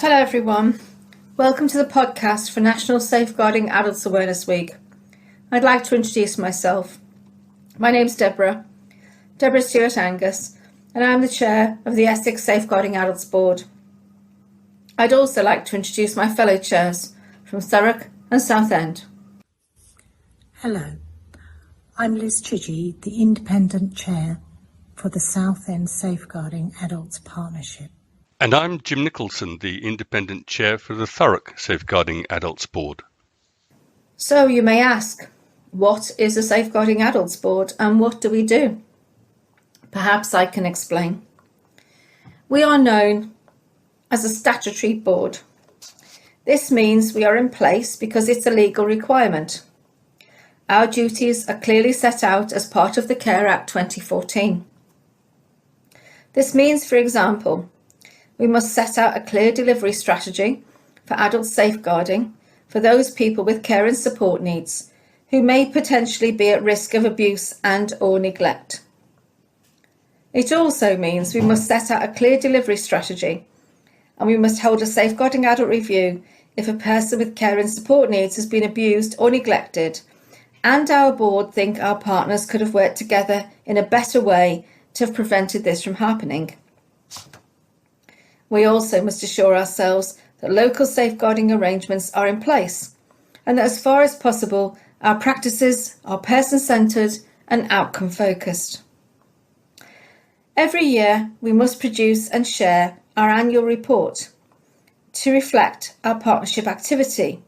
Hello everyone, welcome to the podcast for National Safeguarding Adults Awareness Week. I'd like to introduce myself. My name's Deborah Stuart Angus, and I'm the chair of the Essex Safeguarding Adults Board. I'd also like to introduce my fellow chairs from Thurrock and Southend. Hello, I'm Liz Chidgey, the independent chair for the Southend Safeguarding Adults Partnership. And I'm Jim Nicholson, the independent chair for the Thurrock Safeguarding Adults Board. So you may ask, what is a Safeguarding Adults Board and what do we do? Perhaps I can explain. We are known as a statutory board. This means we are in place because it's a legal requirement. Our duties are clearly set out as part of the Care Act 2014. This means, for example, we must set out a clear delivery strategy for adult safeguarding for those people with care and support needs who may potentially be at risk of abuse and/or neglect. It also means we must set out a clear delivery strategy, and we must hold a safeguarding adult review if a person with care and support needs has been abused or neglected, and our board think our partners could have worked together in a better way to have prevented this from happening. We also must assure ourselves that local safeguarding arrangements are in place and that as far as possible our practices are person-centred and outcome-focused. Every year we must produce and share our annual report to reflect our partnership activity.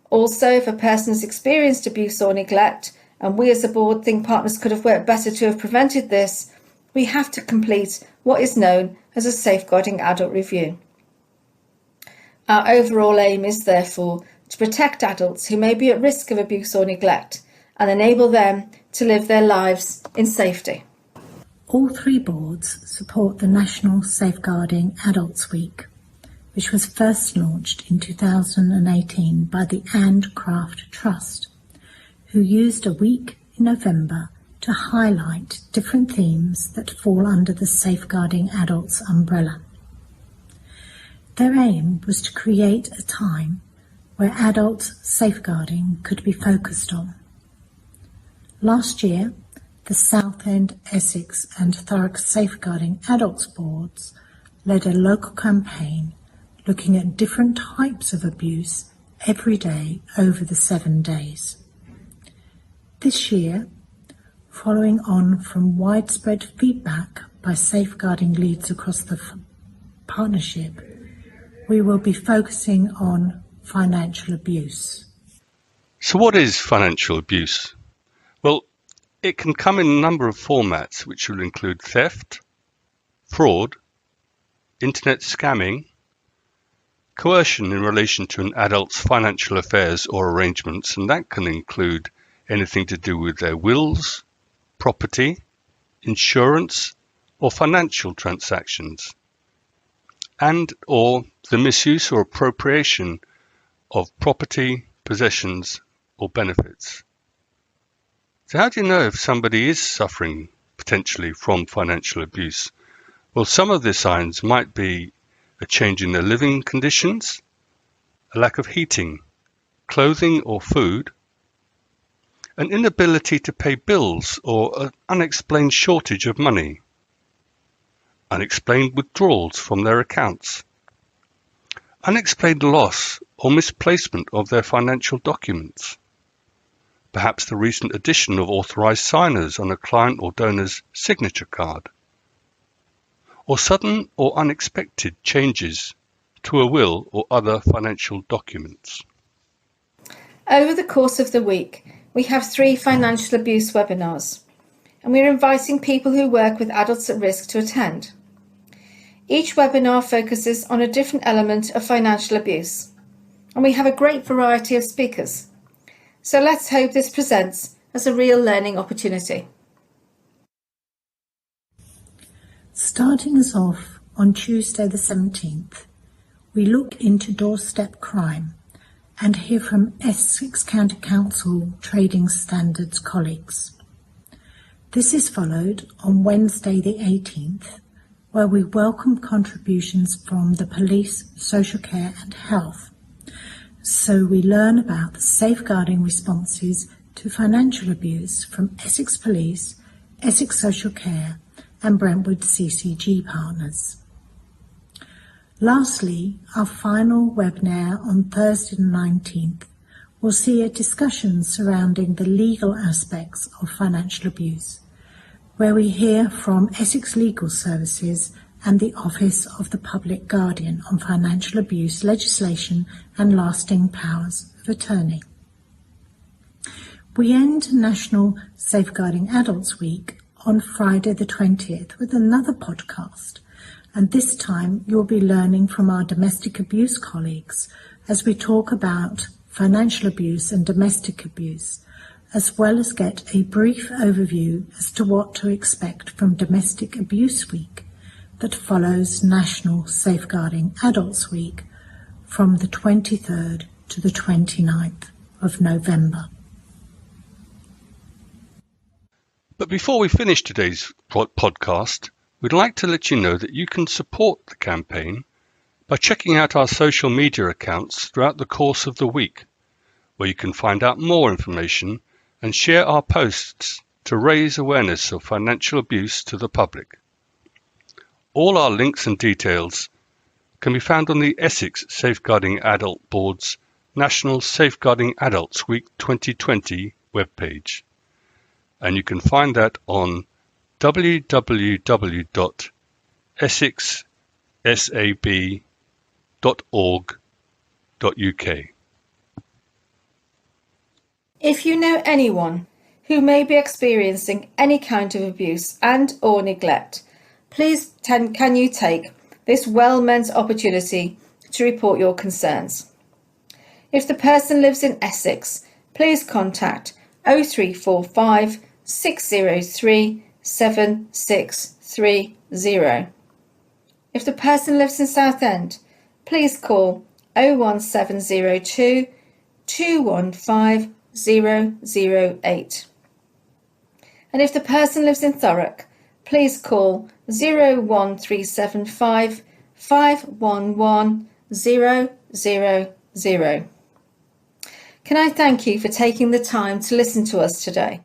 Also, if a person has experienced abuse or neglect and we as a board think partners could have worked better to have prevented this, we have to complete what is known as a safeguarding adult review. Our overall aim is therefore to protect adults who may be at risk of abuse or neglect and enable them to live their lives in safety. All three boards support the National Safeguarding Adults Week, which was first launched in 2018 by the And Craft Trust, who used a week in November to highlight different themes that fall under the Safeguarding Adults umbrella. Their aim was to create a time where adult safeguarding could be focused on. Last year, the Southend, Essex and Thurrock Safeguarding Adults Boards led a local campaign looking at different types of abuse every day over the 7 days. This year, following on from widespread feedback by safeguarding leads across the partnership, we will be focusing on financial abuse. So what is financial abuse? Well, it can come in a number of formats, which will include theft, fraud, internet scamming, coercion in relation to an adult's financial affairs or arrangements, and that can include anything to do with their wills, property, insurance, or financial transactions, and or the misuse or appropriation of property, possessions, or benefits. So how do you know if somebody is suffering potentially from financial abuse? Well, some of the signs might be a change in their living conditions, a lack of heating, clothing or food, an inability to pay bills or an unexplained shortage of money, unexplained withdrawals from their accounts, unexplained loss or misplacement of their financial documents, perhaps the recent addition of authorised signers on a client or donor's signature card, or sudden or unexpected changes to a will or other financial documents. Over the course of the week, we have 3 financial abuse webinars, and we're inviting people who work with adults at risk to attend. Each webinar focuses on a different element of financial abuse, and we have a great variety of speakers. So let's hope this presents as a real learning opportunity. Starting us off on Tuesday the 17th, we look into doorstep crime and hear from Essex County Council Trading Standards colleagues. This is followed on Wednesday the 18th, where we welcome contributions from the police, social care and health. So we learn about the safeguarding responses to financial abuse from Essex Police, Essex Social Care and Brentwood CCG partners. Lastly, our final webinar on Thursday the 19th will see a discussion surrounding the legal aspects of financial abuse, where we hear from Essex Legal Services and the Office of the Public Guardian on financial abuse legislation and lasting powers of attorney. We end National Safeguarding Adults Week on Friday the 20th with another podcast, and this time you'll be learning from our domestic abuse colleagues as we talk about financial abuse and domestic abuse, as well as get a brief overview as to what to expect from Domestic Abuse Week that follows National Safeguarding Adults Week from the 23rd to the 29th of November. But before we finish today's podcast, we'd like to let you know that you can support the campaign by checking out our social media accounts throughout the course of the week, where you can find out more information and share our posts to raise awareness of financial abuse to the public. All our links and details can be found on the Essex Safeguarding Adult Board's National Safeguarding Adults Week 2020 webpage, and you can find that on www.essexsab.org.uk. If you know anyone who may be experiencing any kind of abuse and or neglect, please can you take this well-meant opportunity to report your concerns. If the person lives in Essex, please contact 0345 603 7630. If the person lives in Southend, please call 01702 215 008. And if the person lives in Thurrock, please call 01375 511 000. Can I thank you for taking the time to listen to us today?